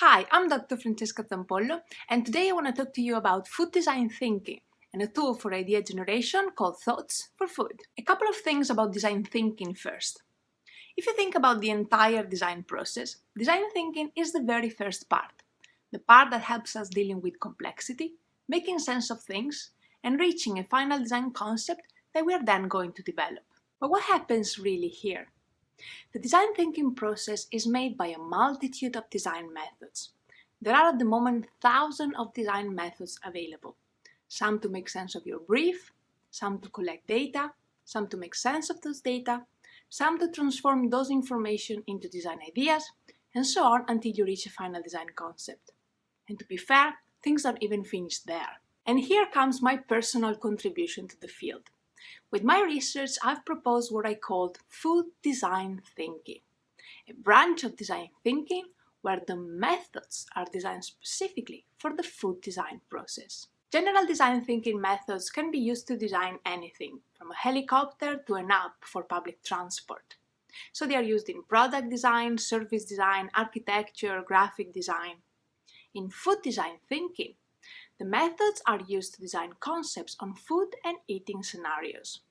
Hi, I'm Dr. Francesca Zampollo, and today I want to talk to you about food design thinking and a tool for idea generation called Thoughts for Food. A couple of things about design thinking first. If you think about the entire design process, design thinking is the very first part, the part that helps us dealing with complexity, making sense of things, and reaching a final design concept that we are then going to develop. But what happens really here? The design thinking process is made by a multitude of design methods. There are at the moment thousands of design methods available. Some to make sense of your brief, some to collect data, some to make sense of those data, some to transform those information into design ideas, and so on until you reach a final design concept. And to be fair, things aren't even finished there. And here comes my personal contribution to the field. With my research, I've proposed what I called food design thinking, a branch of design thinking where the methods are designed specifically for the food design process. General design thinking methods can be used to design anything, from a helicopter to an app for public transport. So they are used in product design, service design, architecture, graphic design. In food design thinking, the methods are used to design concepts on food and eating scenarios.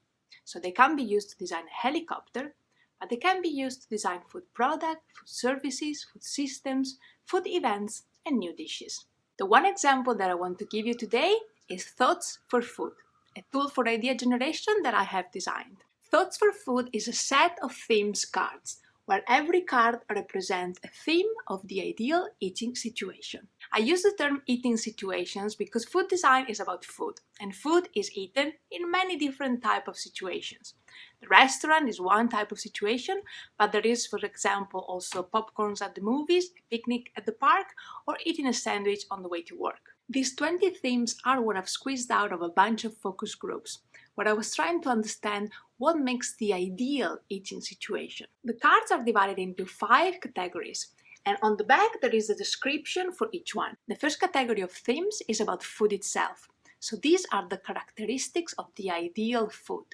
So they can be used to design a helicopter, but they can be used to design food products, food services, food systems, food events, and new dishes. The one example that I want to give you today is Thoughts for Food, a tool for idea generation that I have designed. Thoughts for Food is a set of themes cards, where every card represents a theme of the ideal eating situation. I use the term eating situations because food design is about food, and food is eaten in many different types of situations. The restaurant is one type of situation, but there is, for example, also popcorns at the movies, a picnic at the park, or eating a sandwich on the way to work. These 20 themes are what I've squeezed out of a bunch of focus groups, where I was trying to understand what makes the ideal eating situation. The cards are divided into 5 categories, and on the back there is a description for each one. The first category of themes is about food itself. So these are the characteristics of the ideal food.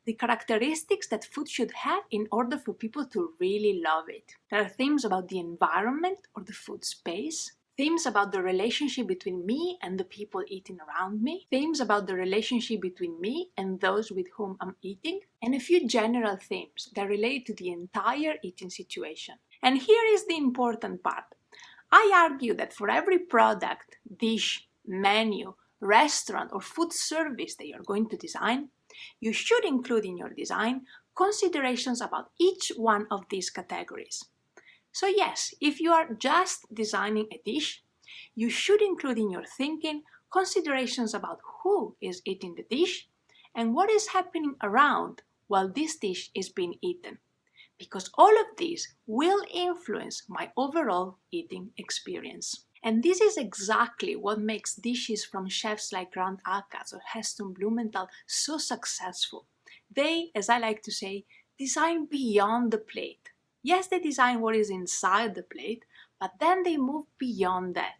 The characteristics that food should have in order for people to really love it. There are themes about the environment or the food space, themes about the relationship between me and the people eating around me, themes about the relationship between me and those with whom I'm eating, and a few general themes that relate to the entire eating situation. And here is the important part. I argue that for every product, dish, menu, restaurant, or food service that you're going to design, you should include in your design considerations about each one of these categories. So yes, if you are just designing a dish, you should include in your thinking considerations about who is eating the dish and what is happening around while this dish is being eaten, because all of these will influence my overall eating experience. And this is exactly what makes dishes from chefs like Grant Achatz or Heston Blumenthal so successful. They, as I like to say, design beyond the plate. Yes, they design what is inside the plate, but then they move beyond that.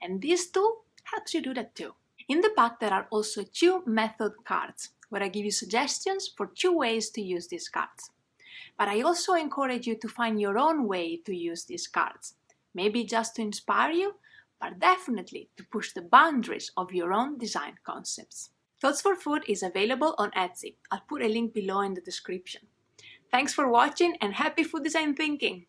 And this tool helps you do that too. In the pack there are also 2 method cards, where I give you suggestions for 2 ways to use these cards. But I also encourage you to find your own way to use these cards. Maybe just to inspire you, but definitely to push the boundaries of your own design concepts. Thoughts for Food is available on Etsy. I'll put a link below in the description. Thanks for watching and happy food design thinking!